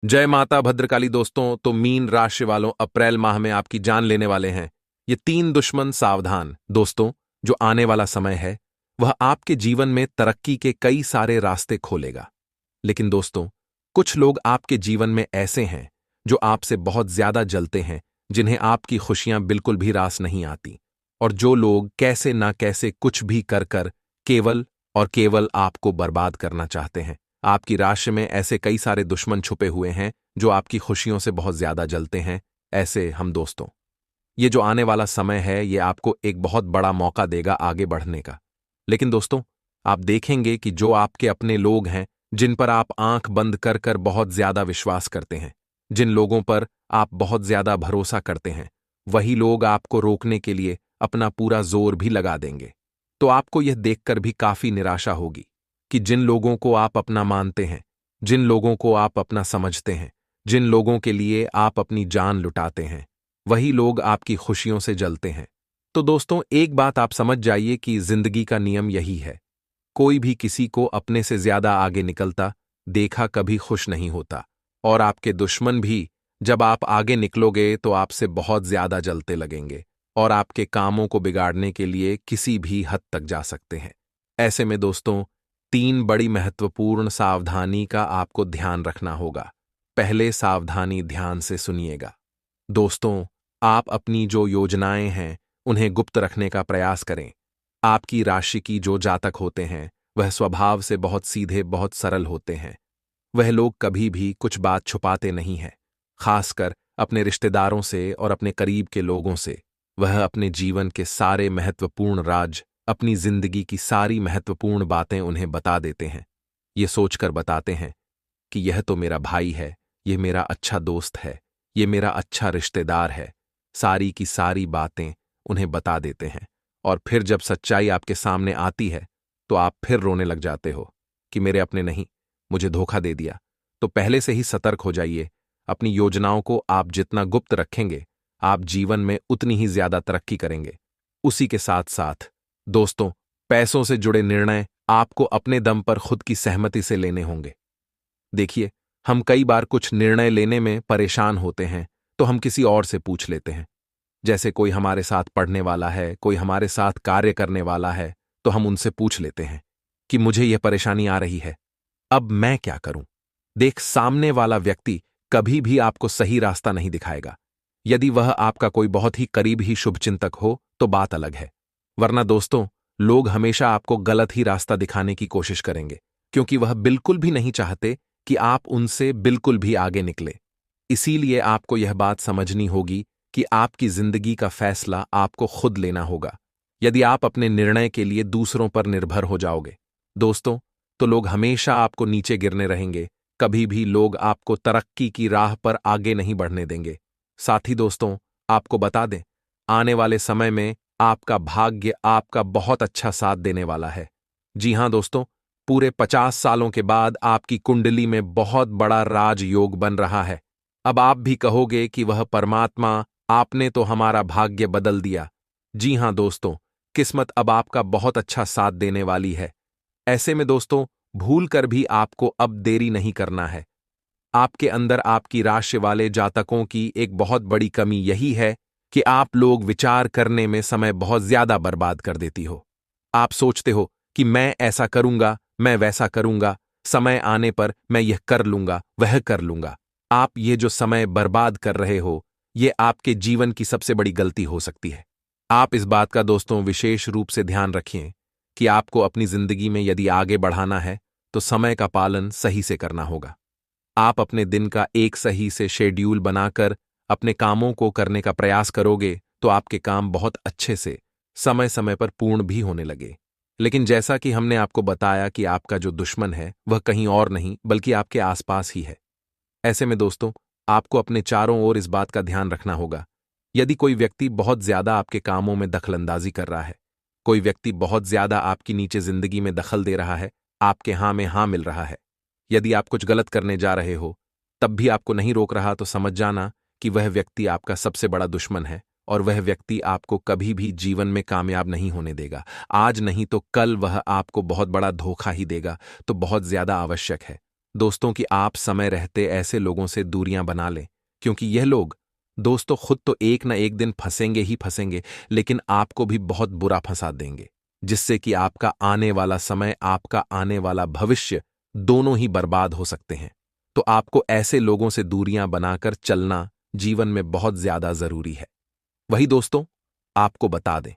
जय माता भद्रकाली। दोस्तों, तो मीन राशि वालों, अप्रैल माह में आपकी जान लेने वाले हैं ये तीन दुश्मन। सावधान दोस्तों, जो आने वाला समय है वह आपके जीवन में तरक्की के कई सारे रास्ते खोलेगा। लेकिन दोस्तों, कुछ लोग आपके जीवन में ऐसे हैं जो आपसे बहुत ज्यादा जलते हैं, जिन्हें आपकी खुशियां बिल्कुल भी रास नहीं आती, और जो लोग कैसे ना कैसे कुछ भी कर कर केवल और केवल आपको बर्बाद करना चाहते हैं। आपकी राशि में ऐसे कई सारे दुश्मन छुपे हुए हैं जो आपकी खुशियों से बहुत ज्यादा जलते हैं। ऐसे हम दोस्तों, ये जो आने वाला समय है ये आपको एक बहुत बड़ा मौका देगा आगे बढ़ने का। लेकिन दोस्तों, आप देखेंगे कि जो आपके अपने लोग हैं, जिन पर आप आंख बंद कर कर बहुत ज्यादा विश्वास करते हैं, जिन लोगों पर आप बहुत ज्यादा भरोसा करते हैं, वही लोग आपको रोकने के लिए अपना पूरा जोर भी लगा देंगे। तो आपको यह देखकर भी काफी निराशा होगी कि जिन लोगों को आप अपना मानते हैं, जिन लोगों को आप अपना समझते हैं, जिन लोगों के लिए आप अपनी जान लुटाते हैं, वही लोग आपकी खुशियों से जलते हैं। तो दोस्तों, एक बात आप समझ जाइए कि जिंदगी का नियम यही है। कोई भी किसी को अपने से ज्यादा आगे निकलता देखा कभी खुश नहीं होता, और आपके दुश्मन भी जब आप आगे निकलोगे तो आपसे बहुत ज्यादा जलते लगेंगे और आपके कामों को बिगाड़ने के लिए किसी भी हद तक जा सकते हैं। ऐसे में दोस्तों, तीन बड़ी महत्वपूर्ण सावधानी का आपको ध्यान रखना होगा। पहले सावधानी ध्यान से सुनिएगा। दोस्तों, आप अपनी जो योजनाएं हैं उन्हें गुप्त रखने का प्रयास करें। आपकी राशि की जो जातक होते हैं वह स्वभाव से बहुत सीधे, बहुत सरल होते हैं। वह लोग कभी भी कुछ बात छुपाते नहीं हैं, खासकर अपने रिश्तेदारों से और अपने करीब के लोगों से। वह अपने जीवन के सारे महत्वपूर्ण राज, अपनी जिंदगी की सारी महत्वपूर्ण बातें उन्हें बता देते हैं। ये सोचकर बताते हैं कि यह तो मेरा भाई है, यह मेरा अच्छा दोस्त है, ये मेरा अच्छा रिश्तेदार है। सारी की सारी बातें उन्हें बता देते हैं, और फिर जब सच्चाई आपके सामने आती है तो आप फिर रोने लग जाते हो कि मेरे अपने नहीं, मुझे धोखा दे दिया। तो पहले से ही सतर्क हो जाइए। अपनी योजनाओं को आप जितना गुप्त रखेंगे, आप जीवन में उतनी ही ज्यादा तरक्की करेंगे। उसी के साथ साथ दोस्तों, पैसों से जुड़े निर्णय आपको अपने दम पर खुद की सहमति से लेने होंगे। देखिए, हम कई बार कुछ निर्णय लेने में परेशान होते हैं तो हम किसी और से पूछ लेते हैं। जैसे कोई हमारे साथ पढ़ने वाला है, कोई हमारे साथ कार्य करने वाला है, तो हम उनसे पूछ लेते हैं कि मुझे यह परेशानी आ रही है, अब मैं क्या करूं। देख, सामने वाला व्यक्ति कभी भी आपको सही रास्ता नहीं दिखाएगा। यदि वह आपका कोई बहुत ही करीबी शुभचिंतक हो तो बात अलग है, वरना दोस्तों, लोग हमेशा आपको गलत ही रास्ता दिखाने की कोशिश करेंगे, क्योंकि वह बिल्कुल भी नहीं चाहते कि आप उनसे बिल्कुल भी आगे निकले। इसीलिए आपको यह बात समझनी होगी कि आपकी जिंदगी का फैसला आपको खुद लेना होगा। यदि आप अपने निर्णय के लिए दूसरों पर निर्भर हो जाओगे दोस्तों, तो लोग हमेशा आपको नीचे गिरने रहेंगे। कभी भी लोग आपको तरक्की की राह पर आगे नहीं बढ़ने देंगे। साथ ही दोस्तों, आपको बता दें, आने वाले समय में आपका भाग्य आपका बहुत अच्छा साथ देने वाला है। जी हां दोस्तों, पूरे 50 सालों के बाद आपकी कुंडली में बहुत बड़ा राजयोग बन रहा है। अब आप भी कहोगे कि वह परमात्मा, आपने तो हमारा भाग्य बदल दिया। जी हां दोस्तों, किस्मत अब आपका बहुत अच्छा साथ देने वाली है। ऐसे में दोस्तों, भूल कर भी आपको अब देरी नहीं करना है। आपके अंदर आपकी राशि वाले जातकों की एक बहुत बड़ी कमी यही है कि आप लोग विचार करने में समय बहुत ज्यादा बर्बाद कर देती हो। आप सोचते हो कि मैं ऐसा करूंगा, मैं वैसा करूंगा, समय आने पर मैं यह कर लूंगा, वह कर लूंगा। आप ये जो समय बर्बाद कर रहे हो, ये आपके जीवन की सबसे बड़ी गलती हो सकती है। आप इस बात का दोस्तों विशेष रूप से ध्यान रखें कि आपको अपनी जिंदगी में यदि आगे बढ़ाना है तो समय का पालन सही से करना होगा। आप अपने दिन का एक सही से शेड्यूल बनाकर अपने कामों को करने का प्रयास करोगे तो आपके काम बहुत अच्छे से समय समय पर पूर्ण भी होने लगे। लेकिन जैसा कि हमने आपको बताया कि आपका जो दुश्मन है वह कहीं और नहीं बल्कि आपके आसपास ही है। ऐसे में दोस्तों, आपको अपने चारों ओर इस बात का ध्यान रखना होगा। यदि कोई व्यक्ति बहुत ज्यादा आपके कामों में दखलंदाजी कर रहा है, कोई व्यक्ति बहुत ज्यादा आपकी नीचे जिंदगी में दखल दे रहा है, आपके हाँ में हाँ मिल रहा है, यदि आप कुछ गलत करने जा रहे हो तब भी आपको नहीं रोक रहा, तो समझ जाना कि वह व्यक्ति आपका सबसे बड़ा दुश्मन है, और वह व्यक्ति आपको कभी भी जीवन में कामयाब नहीं होने देगा। आज नहीं तो कल वह आपको बहुत बड़ा धोखा ही देगा। तो बहुत ज्यादा आवश्यक है दोस्तों कि आप समय रहते ऐसे लोगों से दूरियां बना लें, क्योंकि यह लोग दोस्तों खुद तो एक न एक दिन फंसेंगे ही फंसेंगे, लेकिन आपको भी बहुत बुरा फंसा देंगे, जिससे कि आपका आने वाला समय, आपका आने वाला भविष्य दोनों ही बर्बाद हो सकते हैं। तो आपको ऐसे लोगों से दूरियां बनाकर चलना जीवन में बहुत ज्यादा जरूरी है। वही दोस्तों, आपको बता दें,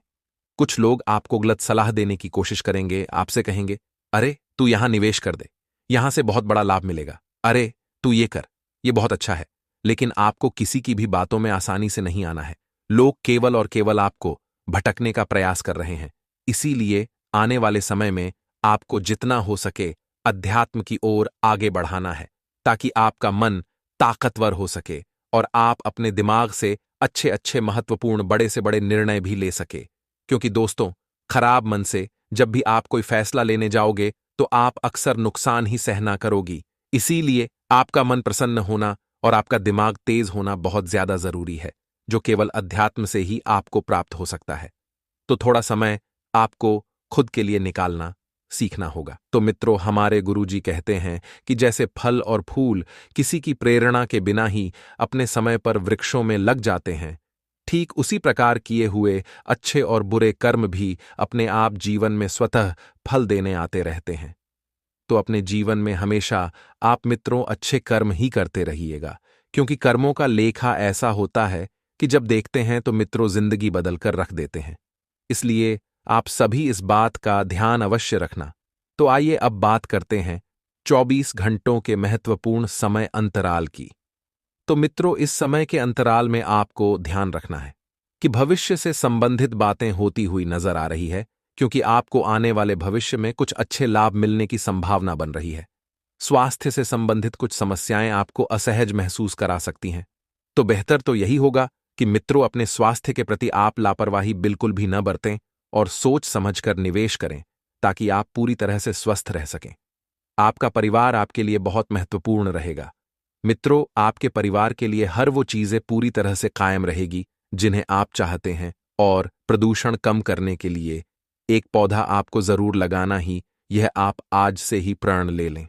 कुछ लोग आपको गलत सलाह देने की कोशिश करेंगे, आपसे कहेंगे, अरे तू यहां निवेश कर दे, यहां से बहुत बड़ा लाभ मिलेगा, अरे तू ये कर, ये बहुत अच्छा है। लेकिन आपको किसी की भी बातों में आसानी से नहीं आना है। लोग केवल और केवल आपको भटकने का प्रयास कर रहे हैं। इसीलिए आने वाले समय में आपको जितना हो सके अध्यात्म की ओर आगे बढ़ाना है, ताकि आपका मन ताकतवर हो सके और आप अपने दिमाग से अच्छे अच्छे महत्वपूर्ण बड़े से बड़े निर्णय भी ले सके। क्योंकि दोस्तों, खराब मन से जब भी आप कोई फैसला लेने जाओगे तो आप अक्सर नुकसान ही सहना करोगी। इसीलिए आपका मन प्रसन्न होना और आपका दिमाग तेज होना बहुत ज्यादा जरूरी है, जो केवल अध्यात्म से ही आपको प्राप्त हो सकता है। तो थोड़ा समय आपको खुद के लिए निकालना सीखना होगा। तो मित्रों, हमारे गुरुजी कहते हैं कि जैसे फल और फूल किसी की प्रेरणा के बिना ही अपने समय पर वृक्षों में लग जाते हैं, ठीक उसी प्रकार किए हुए अच्छे और बुरे कर्म भी अपने आप जीवन में स्वतः फल देने आते रहते हैं। तो अपने जीवन में हमेशा आप मित्रों अच्छे कर्म ही करते रहिएगा, क्योंकि कर्मों का लेखा ऐसा होता है कि जब देखते हैं तो मित्रों जिंदगी बदल कर रख देते हैं। इसलिए आप सभी इस बात का ध्यान अवश्य रखना। तो आइए अब बात करते हैं 24 घंटों के महत्वपूर्ण समय अंतराल की। तो मित्रों, इस समय के अंतराल में आपको ध्यान रखना है कि भविष्य से संबंधित बातें होती हुई नजर आ रही है, क्योंकि आपको आने वाले भविष्य में कुछ अच्छे लाभ मिलने की संभावना बन रही है। स्वास्थ्य से संबंधित कुछ समस्याएं आपको असहज महसूस करा सकती हैं। तो बेहतर तो यही होगा कि मित्रों अपने स्वास्थ्य के प्रति आप लापरवाही बिल्कुल भी न बरतें और सोच समझकर निवेश करें, ताकि आप पूरी तरह से स्वस्थ रह सकें। आपका परिवार आपके लिए बहुत महत्वपूर्ण रहेगा। मित्रों, आपके परिवार के लिए हर वो चीजें पूरी तरह से कायम रहेगी जिन्हें आप चाहते हैं, और प्रदूषण कम करने के लिए एक पौधा आपको जरूर लगाना ही, यह आप आज से ही प्रण ले लें।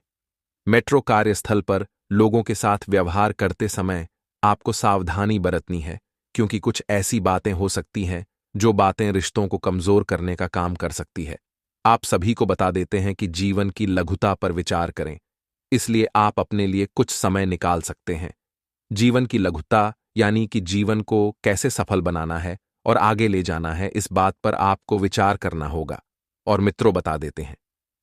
मेट्रो कार्यस्थल पर लोगों के साथ व्यवहार करते समय आपको सावधानी बरतनी है, क्योंकि कुछ ऐसी बातें हो सकती हैं जो बातें रिश्तों को कमजोर करने का काम कर सकती है। आप सभी को बता देते हैं कि जीवन की लघुता पर विचार करें, इसलिए आप अपने लिए कुछ समय निकाल सकते हैं। जीवन की लघुता यानी कि जीवन को कैसे सफल बनाना है और आगे ले जाना है, इस बात पर आपको विचार करना होगा। और मित्रों बता देते हैं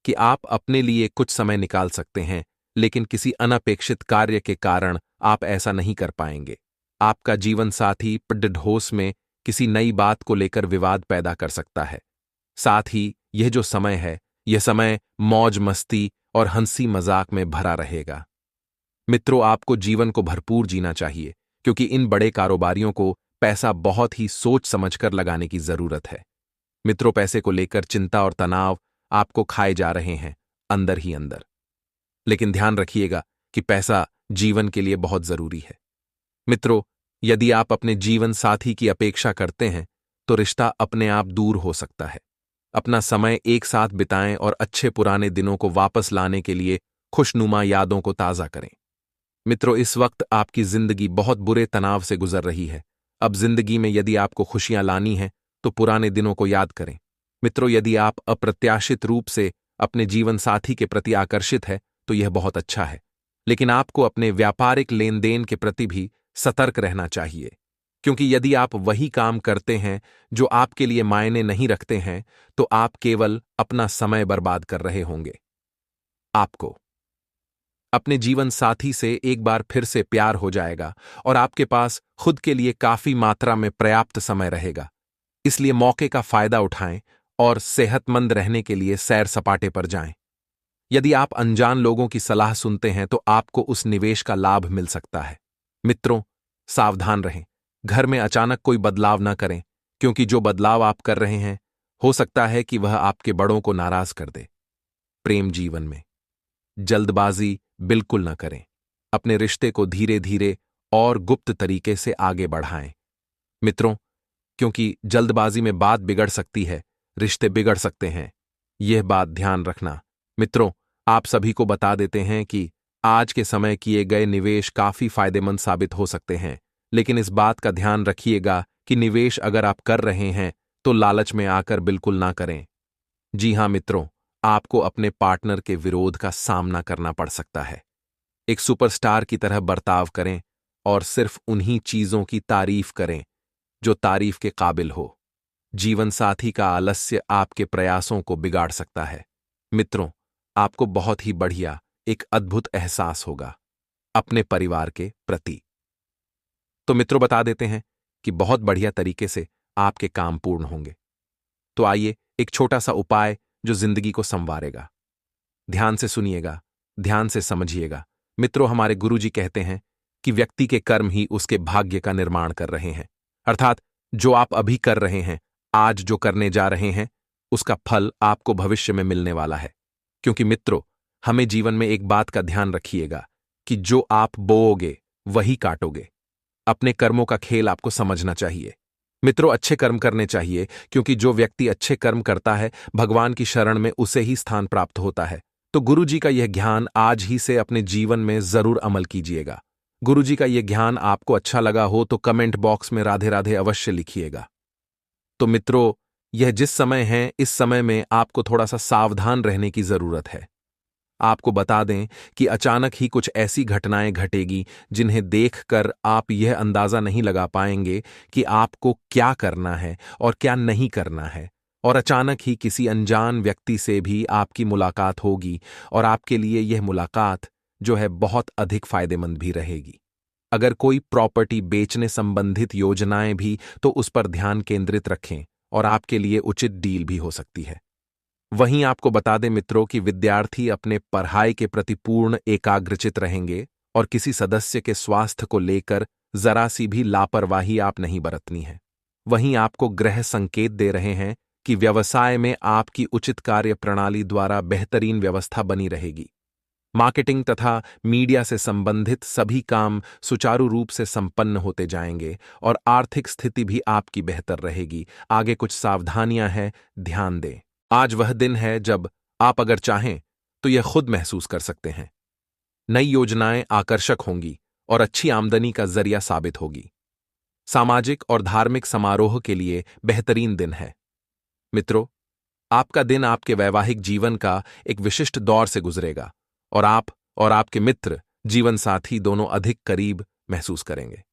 कि आप अपने लिए कुछ समय निकाल सकते हैं, लेकिन किसी अनपेक्षित कार्य के कारण आप ऐसा नहीं कर पाएंगे। आपका जीवन साथी पड्ढोस में किसी नई बात को लेकर विवाद पैदा कर सकता है। साथ ही यह जो समय है, यह समय मौज मस्ती और हंसी मजाक में भरा रहेगा। मित्रों, आपको जीवन को भरपूर जीना चाहिए, क्योंकि इन बड़े कारोबारियों को पैसा बहुत ही सोच समझकर लगाने की जरूरत है। मित्रों, पैसे को लेकर चिंता और तनाव आपको खाए जा रहे हैं अंदर ही अंदर। लेकिन ध्यान रखिएगा कि पैसा जीवन के लिए बहुत जरूरी है। मित्रों, यदि आप अपने जीवन साथी की अपेक्षा करते हैं तो रिश्ता अपने आप दूर हो सकता है। अपना समय एक साथ बिताएं और अच्छे पुराने दिनों को वापस लाने के लिए खुशनुमा यादों को ताज़ा करें। मित्रों, इस वक्त आपकी जिंदगी बहुत बुरे तनाव से गुजर रही है। अब जिंदगी में यदि आपको खुशियां लानी है तो पुराने दिनों को याद करें। मित्रों, यदि आप अप्रत्याशित रूप से अपने जीवन साथी के प्रति आकर्षित है तो यह बहुत अच्छा है, लेकिन आपको अपने व्यापारिक लेन देन के प्रति भी सतर्क रहना चाहिए, क्योंकि यदि आप वही काम करते हैं जो आपके लिए मायने नहीं रखते हैं तो आप केवल अपना समय बर्बाद कर रहे होंगे। आपको अपने जीवन साथी से एक बार फिर से प्यार हो जाएगा और आपके पास खुद के लिए काफी मात्रा में पर्याप्त समय रहेगा। इसलिए मौके का फायदा उठाएं और सेहतमंद रहने के लिए सैर सपाटे पर जाएं। यदि आप अनजान लोगों की सलाह सुनते हैं तो आपको उस निवेश का लाभ मिल सकता है। मित्रों, सावधान रहें, घर में अचानक कोई बदलाव न करें, क्योंकि जो बदलाव आप कर रहे हैं हो सकता है कि वह आपके बड़ों को नाराज कर दे। प्रेम जीवन में जल्दबाजी बिल्कुल न करें। अपने रिश्ते को धीरे धीरे और गुप्त तरीके से आगे बढ़ाएं। मित्रों, क्योंकि जल्दबाजी में बात बिगड़ सकती है, रिश्ते बिगड़ सकते हैं, यह बात ध्यान रखना। मित्रों, आप सभी को बता देते हैं कि आज के समय किए गए निवेश काफी फायदेमंद साबित हो सकते हैं, लेकिन इस बात का ध्यान रखिएगा कि निवेश अगर आप कर रहे हैं तो लालच में आकर बिल्कुल ना करें। जी हां मित्रों, आपको अपने पार्टनर के विरोध का सामना करना पड़ सकता है। एक सुपरस्टार की तरह बर्ताव करें और सिर्फ उन्हीं चीजों की तारीफ करें जो तारीफ के काबिल हो। जीवन साथी का आलस्य आपके प्रयासों को बिगाड़ सकता है। मित्रों, आपको बहुत ही बढ़िया एक अद्भुत एहसास होगा अपने परिवार के प्रति। तो मित्रों, बता देते हैं कि बहुत बढ़िया तरीके से आपके काम पूर्ण होंगे। तो आइए एक छोटा सा उपाय जो जिंदगी को संवारेगा। ध्यान से सुनिएगा, ध्यान से समझिएगा। मित्रों, हमारे गुरुजी कहते हैं कि व्यक्ति के कर्म ही उसके भाग्य का निर्माण कर रहे हैं। अर्थात जो आप अभी कर रहे हैं, आज जो करने जा रहे हैं, उसका फल आपको भविष्य में मिलने वाला है। क्योंकि मित्रों, हमें जीवन में एक बात का ध्यान रखिएगा कि जो आप बोओगे वही काटोगे। अपने कर्मों का खेल आपको समझना चाहिए। मित्रों, अच्छे कर्म करने चाहिए, क्योंकि जो व्यक्ति अच्छे कर्म करता है, भगवान की शरण में उसे ही स्थान प्राप्त होता है। तो गुरुजी का यह ज्ञान आज ही से अपने जीवन में जरूर अमल कीजिएगा। गुरुजी का यह ज्ञान आपको अच्छा लगा हो तो कमेंट बॉक्स में राधे राधे अवश्य लिखिएगा। तो मित्रों, यह जिस समय है, इस समय में आपको थोड़ा सा सावधान रहने की जरूरत है। आपको बता दें कि अचानक ही कुछ ऐसी घटनाएं घटेगी जिन्हें देखकर आप यह अंदाजा नहीं लगा पाएंगे कि आपको क्या करना है और क्या नहीं करना है। और अचानक ही किसी अनजान व्यक्ति से भी आपकी मुलाकात होगी और आपके लिए यह मुलाकात जो है बहुत अधिक फायदेमंद भी रहेगी। अगर कोई प्रॉपर्टी बेचने संबंधित योजनाएं भी, तो उस पर ध्यान केंद्रित रखें और आपके लिए उचित डील भी हो सकती है। वहीं आपको बता दें मित्रों कि विद्यार्थी अपने पढ़ाई के प्रति पूर्ण एकाग्रचित रहेंगे और किसी सदस्य के स्वास्थ्य को लेकर जरा सी भी लापरवाही आप नहीं बरतनी है। वहीं आपको ग्रह संकेत दे रहे हैं कि व्यवसाय में आपकी उचित कार्य प्रणाली द्वारा बेहतरीन व्यवस्था बनी रहेगी। मार्केटिंग तथा मीडिया से संबंधित सभी काम सुचारू रूप से संपन्न होते जाएंगे और आर्थिक स्थिति भी आपकी बेहतर रहेगी। आगे कुछ सावधानियां हैं, ध्यान दें। आज वह दिन है जब आप अगर चाहें तो यह खुद महसूस कर सकते हैं। नई योजनाएं आकर्षक होंगी और अच्छी आमदनी का जरिया साबित होगी। सामाजिक और धार्मिक समारोह के लिए बेहतरीन दिन है। मित्रों, आपका दिन आपके वैवाहिक जीवन का एक विशिष्ट दौर से गुजरेगा और आप और आपके मित्र, जीवन साथी दोनों अधिक करीब महसूस करेंगे।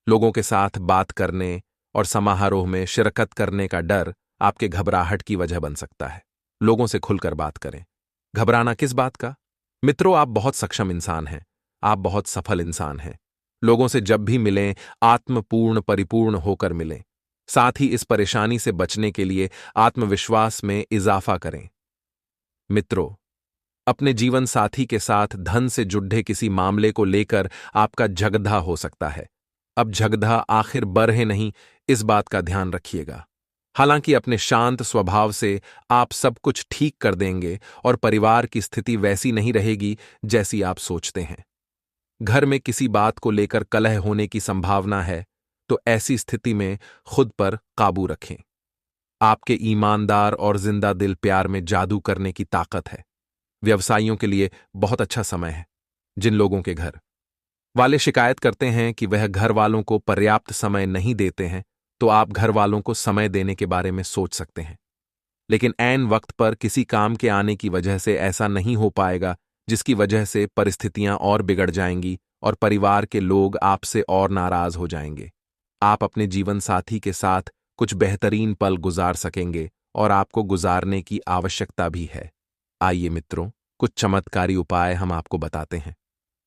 लोगों के साथ बात करने और समारोह में शिरकत करने का डर आपके घबराहट की वजह बन सकता है। लोगों से खुलकर बात करें। घबराना किस बात का? मित्रों, आप बहुत सक्षम इंसान हैं। आप बहुत सफल इंसान हैं। लोगों से जब भी मिलें, आत्मपूर्ण परिपूर्ण होकर मिलें। साथ ही इस परेशानी से बचने के लिए आत्मविश्वास में इजाफा करें। मित्रों, अपने जीवन साथी के साथ धन से जुड़े किसी मामले को लेकर आपका झगड़ा हो सकता है। अब झगड़ा आखिर बढ़े नहीं, इस बात का ध्यान रखिएगा। हालांकि अपने शांत स्वभाव से आप सब कुछ ठीक कर देंगे और परिवार की स्थिति वैसी नहीं रहेगी जैसी आप सोचते हैं। घर में किसी बात को लेकर कलह होने की संभावना है, तो ऐसी स्थिति में खुद पर काबू रखें। आपके ईमानदार और जिंदा दिल प्यार में जादू करने की ताकत है। व्यवसायियों के लिए बहुत अच्छा समय है। जिन लोगों के घर वाले शिकायत करते हैं कि वह घर वालों को पर्याप्त समय नहीं देते हैं, तो आप घर वालों को समय देने के बारे में सोच सकते हैं। लेकिन ऐन वक्त पर किसी काम के आने की वजह से ऐसा नहीं हो पाएगा, जिसकी वजह से परिस्थितियां और बिगड़ जाएंगी और परिवार के लोग आपसे और नाराज हो जाएंगे। आप अपने जीवन साथी के साथ कुछ बेहतरीन पल गुजार सकेंगे और आपको गुजारने की आवश्यकता भी है। आइए मित्रों, कुछ चमत्कारी उपाय हम आपको बताते हैं।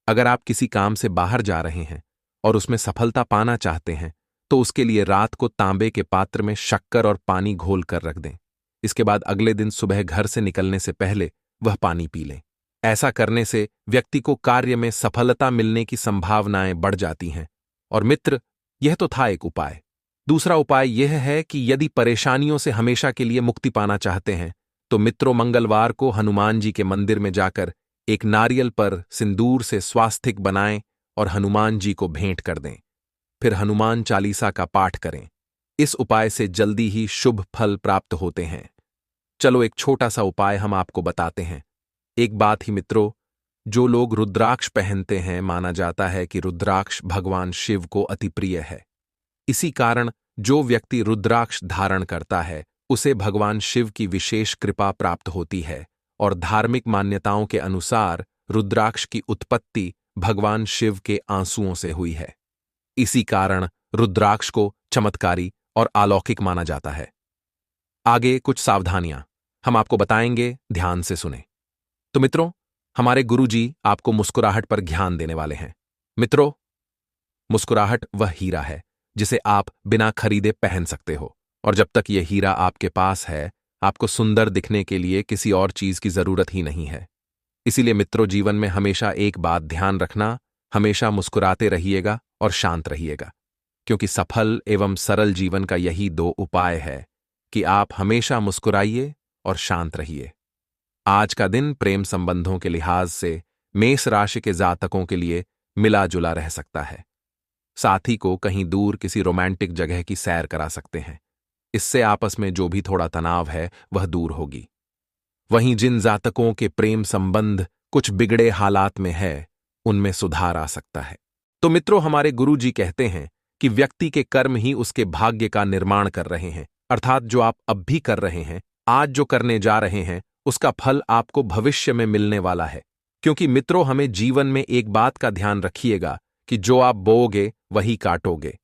अगर आप किसी काम से बाहर जा रहे हैं और उसमें सफलता पाना चाहते हैं, तो उसके लिए रात को तांबे के पात्र में शक्कर और पानी घोल कर रख दें। इसके बाद अगले दिन सुबह घर से निकलने से पहले वह पानी पी लें। ऐसा करने से व्यक्ति को कार्य में सफलता मिलने की संभावनाएं बढ़ जाती हैं। और मित्र, यह तो था एक उपाय। दूसरा उपाय यह है कि यदि परेशानियों से हमेशा के लिए मुक्ति पाना चाहते हैं, तो मित्रों, मंगलवार को हनुमान जी के मंदिर में जाकर एक नारियल पर सिंदूर से स्वास्तिक बनाएं और हनुमान जी को भेंट कर दें। फिर हनुमान चालीसा का पाठ करें। इस उपाय से जल्दी ही शुभ फल प्राप्त होते हैं। चलो एक छोटा सा उपाय हम आपको बताते हैं। एक बात ही मित्रों, जो लोग रुद्राक्ष पहनते हैं, माना जाता है कि रुद्राक्ष भगवान शिव को अति प्रिय है। इसी कारण जो व्यक्ति रुद्राक्ष धारण करता है उसे भगवान शिव की विशेष कृपा प्राप्त होती है, और धार्मिक मान्यताओं के अनुसार रुद्राक्ष की उत्पत्ति भगवान शिव के आंसुओं से हुई है। इसी कारण रुद्राक्ष को चमत्कारी और अलौकिक माना जाता है। आगे कुछ सावधानियां हम आपको बताएंगे, ध्यान से सुने। तो मित्रों, हमारे गुरुजी आपको मुस्कुराहट पर ध्यान देने वाले हैं। मित्रों, मुस्कुराहट वह हीरा है जिसे आप बिना खरीदे पहन सकते हो, और जब तक यह हीरा आपके पास है, आपको सुंदर दिखने के लिए किसी और चीज की जरूरत ही नहीं है। इसीलिए मित्रों, जीवन में हमेशा एक बात ध्यान रखना, हमेशा मुस्कुराते रहिएगा और शांत रहिएगा, क्योंकि सफल एवं सरल जीवन का यही दो उपाय है कि आप हमेशा मुस्कुराइए और शांत रहिए। आज का दिन प्रेम संबंधों के लिहाज से मेष राशि के जातकों के लिए मिला जुला रह सकता है। साथी को कहीं दूर किसी रोमांटिक जगह की सैर करा सकते हैं। इससे आपस में जो भी थोड़ा तनाव है वह दूर होगी। वहीं जिन जातकों के प्रेम संबंध कुछ बिगड़े हालात में है, उनमें सुधार आ सकता है। तो मित्रों, हमारे गुरु जी कहते हैं कि व्यक्ति के कर्म ही उसके भाग्य का निर्माण कर रहे हैं, अर्थात जो आप अब भी कर रहे हैं, आज जो करने जा रहे हैं, उसका फल आपको भविष्य में मिलने वाला है। क्योंकि मित्रों, हमें जीवन में एक बात का ध्यान रखिएगा कि जो आप बोओगे वही काटोगे।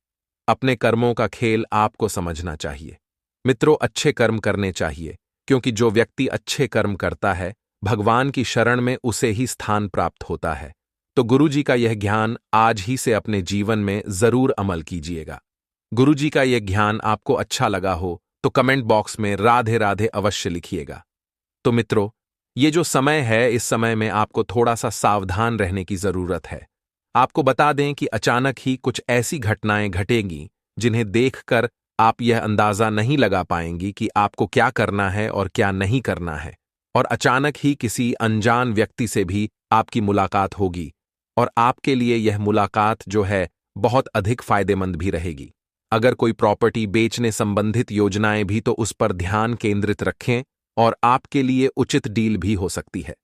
अपने कर्मों का खेल आपको समझना चाहिए। मित्रों, अच्छे कर्म करने चाहिए, क्योंकि जो व्यक्ति अच्छे कर्म करता है, भगवान की शरण में उसे ही स्थान प्राप्त होता है। तो गुरुजी का यह ज्ञान आज ही से अपने जीवन में जरूर अमल कीजिएगा। गुरुजी का यह ज्ञान आपको अच्छा लगा हो तो कमेंट बॉक्स में राधे राधे अवश्य लिखिएगा। तो मित्रों, ये जो समय है, इस समय में आपको थोड़ा सा सावधान रहने की जरूरत है। आपको बता दें कि अचानक ही कुछ ऐसी घटनाएं घटेंगी जिन्हें देखकर आप यह अंदाजा नहीं लगा पाएंगी कि आपको क्या करना है और क्या नहीं करना है। और अचानक ही किसी अनजान व्यक्ति से भी आपकी मुलाकात होगी, और आपके लिए यह मुलाकात जो है बहुत अधिक फायदेमंद भी रहेगी। अगर कोई प्रॉपर्टी बेचने संबंधित योजनाएं भी, तो उस पर ध्यान केंद्रित रखें और आपके लिए उचित डील भी हो सकती है।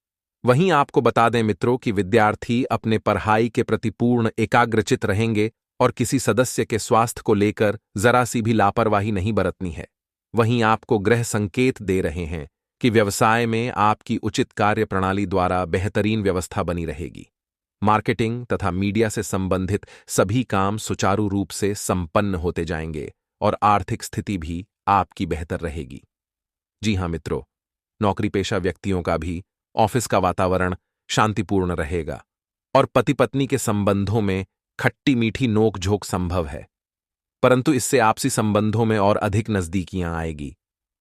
वहीं आपको बता दें मित्रों कि विद्यार्थी अपने पढ़ाई के प्रति पूर्ण एकाग्रचित रहेंगे और किसी सदस्य के स्वास्थ्य को लेकर जरा सी भी लापरवाही नहीं बरतनी है। वहीं आपको ग्रह संकेत दे रहे हैं कि व्यवसाय में आपकी उचित कार्य प्रणाली द्वारा बेहतरीन व्यवस्था बनी रहेगी। मार्केटिंग तथा मीडिया से संबंधित सभी काम सुचारू रूप से संपन्न होते जाएंगे और आर्थिक स्थिति भी आपकी बेहतर रहेगी। जी हां मित्रों, नौकरी पेशा व्यक्तियों का भी ऑफिस का वातावरण शांतिपूर्ण रहेगा और पति पत्नी के संबंधों में खट्टी मीठी नोक झोंक संभव है, परंतु इससे आपसी संबंधों में और अधिक नजदीकियां आएगी।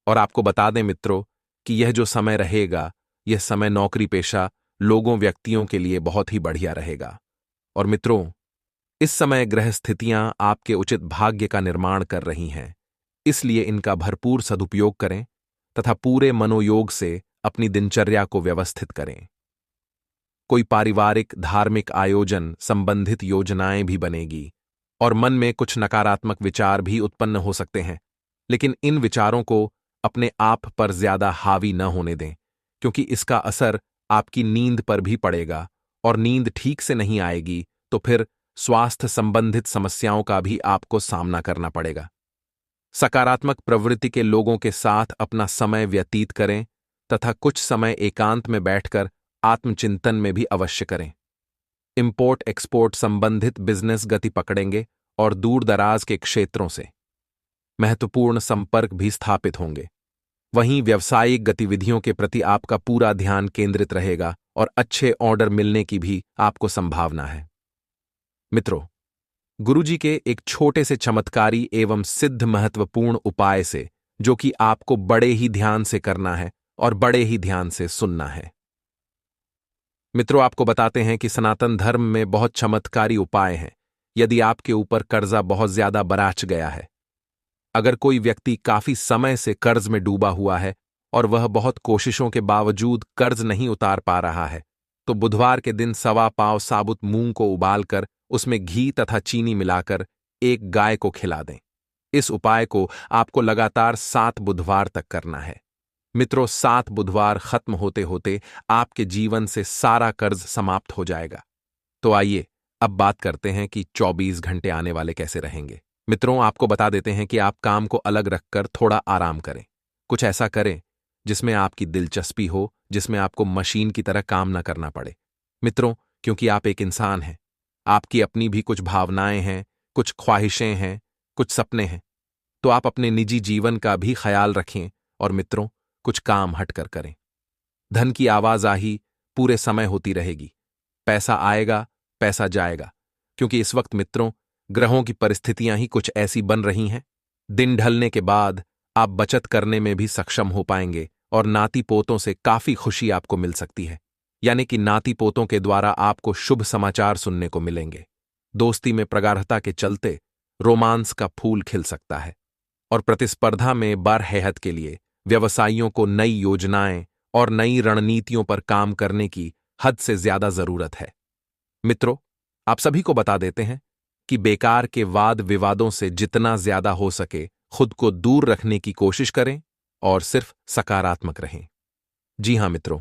और आपको बता दें मित्रों कि यह जो समय रहेगा, यह समय नौकरी पेशा लोगों व्यक्तियों के लिए बहुत ही बढ़िया रहेगा। और मित्रों, इस समय ग्रह स्थितियां आपके उचित भाग्य का निर्माण कर रही हैं, इसलिए इनका भरपूर सदुपयोग करें तथा पूरे मनोयोग से अपनी दिनचर्या को व्यवस्थित करें। कोई पारिवारिक धार्मिक आयोजन संबंधित योजनाएं भी बनेगी और मन में कुछ नकारात्मक विचार भी उत्पन्न हो सकते हैं, लेकिन इन विचारों को अपने आप पर ज्यादा हावी न होने दें, क्योंकि इसका असर आपकी नींद पर भी पड़ेगा, और नींद ठीक से नहीं आएगी तो फिर स्वास्थ्य संबंधित समस्याओं का भी आपको सामना करना पड़ेगा। सकारात्मक प्रवृत्ति के लोगों के साथ अपना समय व्यतीत करें तथा कुछ समय एकांत में बैठकर आत्मचिंतन में भी अवश्य करें। इंपोर्ट एक्सपोर्ट संबंधित बिजनेस गति पकड़ेंगे और दूर दराज के क्षेत्रों से महत्वपूर्ण संपर्क भी स्थापित होंगे। वहीं व्यावसायिक गतिविधियों के प्रति आपका पूरा ध्यान केंद्रित रहेगा और अच्छे ऑर्डर मिलने की भी आपको संभावना है। मित्रों, गुरुजी के एक छोटे से चमत्कारी एवं सिद्ध महत्वपूर्ण उपाय से, जो कि आपको बड़े ही ध्यान से करना है और बड़े ही ध्यान से सुनना है। मित्रों, आपको बताते हैं कि सनातन धर्म में बहुत चमत्कारी उपाय हैं। यदि आपके ऊपर कर्जा बहुत ज्यादा बराच गया है, अगर कोई व्यक्ति काफी समय से कर्ज में डूबा हुआ है और वह बहुत कोशिशों के बावजूद कर्ज नहीं उतार पा रहा है, तो बुधवार के दिन 1.25 पाव साबुत मूंग को उबालकर उसमें घी तथा चीनी मिलाकर एक गाय को खिला दें। इस उपाय को आपको लगातार 7 बुधवार तक करना है। मित्रों, 7 बुधवार खत्म होते होते आपके जीवन से सारा कर्ज समाप्त हो जाएगा। तो आइए अब बात करते हैं कि 24 घंटे आने वाले कैसे रहेंगे। मित्रों, आपको बता देते हैं कि आप काम को अलग रखकर थोड़ा आराम करें। कुछ ऐसा करें जिसमें आपकी दिलचस्पी हो, जिसमें आपको मशीन की तरह काम न करना पड़े। मित्रों, क्योंकि आप एक इंसान हैं, आपकी अपनी भी कुछ भावनाएं हैं, कुछ ख्वाहिशें हैं, कुछ सपने हैं। तो आप अपने निजी जीवन का भी ख्याल रखें और मित्रों, कुछ काम हटकर करें। धन की आवाजाही पूरे समय होती रहेगी। पैसा आएगा, पैसा जाएगा, क्योंकि इस वक्त मित्रों, ग्रहों की परिस्थितियां ही कुछ ऐसी बन रही हैं। दिन ढलने के बाद आप बचत करने में भी सक्षम हो पाएंगे और नाती पोतों से काफी खुशी आपको मिल सकती है। यानी कि नाती पोतों के द्वारा आपको शुभ समाचार सुनने को मिलेंगे। दोस्ती में प्रगाढ़ता के चलते रोमांस का फूल खिल सकता है और प्रतिस्पर्धा में बरहैहत के लिए व्यवसायियों को नई योजनाएं और नई रणनीतियों पर काम करने की हद से ज्यादा जरूरत है। मित्रों, आप सभी को बता देते हैं कि बेकार के वाद विवादों से जितना ज्यादा हो सके खुद को दूर रखने की कोशिश करें और सिर्फ सकारात्मक रहें। जी हां मित्रों,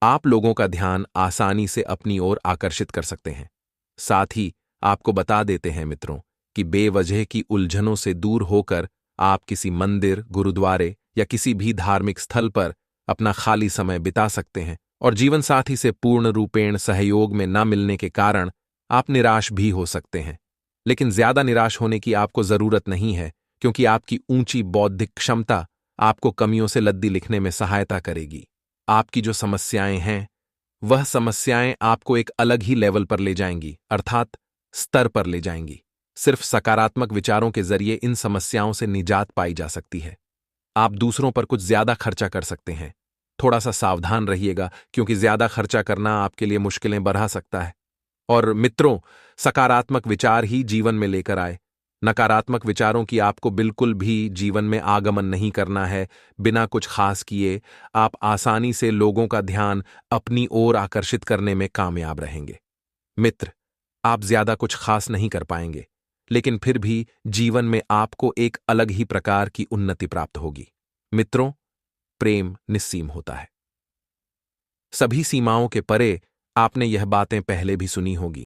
आप लोगों का ध्यान आसानी से अपनी ओर आकर्षित कर सकते हैं। साथ ही आपको बता देते हैं मित्रों कि बेवजह की उलझनों से दूर होकर आप किसी मंदिर, गुरुद्वारे या किसी भी धार्मिक स्थल पर अपना खाली समय बिता सकते हैं और जीवन साथी से पूर्ण रूपेण सहयोग में न मिलने के कारण आप निराश भी हो सकते हैं। लेकिन ज्यादा निराश होने की आपको जरूरत नहीं है, क्योंकि आपकी ऊंची बौद्धिक क्षमता आपको कमियों से लद्दी लिखने में सहायता करेगी। आपकी जो समस्याएं हैं, वह समस्याएं आपको एक अलग ही लेवल पर ले जाएंगी, अर्थात स्तर पर ले जाएंगी। सिर्फ सकारात्मक विचारों के जरिए इन समस्याओं से निजात पाई जा सकती है। आप दूसरों पर कुछ ज्यादा खर्चा कर सकते हैं। थोड़ा सा सावधान रहिएगा, क्योंकि ज्यादा खर्चा करना आपके लिए मुश्किलें बढ़ा सकता है। और मित्रों, सकारात्मक विचार ही जीवन में लेकर आए। नकारात्मक विचारों की आपको बिल्कुल भी जीवन में आगमन नहीं करना है। बिना कुछ खास किए आप आसानी से लोगों का ध्यान अपनी ओर आकर्षित करने में कामयाब रहेंगे। मित्र, आप ज्यादा कुछ खास नहीं कर पाएंगे, लेकिन फिर भी जीवन में आपको एक अलग ही प्रकार की उन्नति प्राप्त होगी। मित्रों, प्रेम निस्सीम होता है। सभी सीमाओं के परे आपने यह बातें पहले भी सुनी होगी।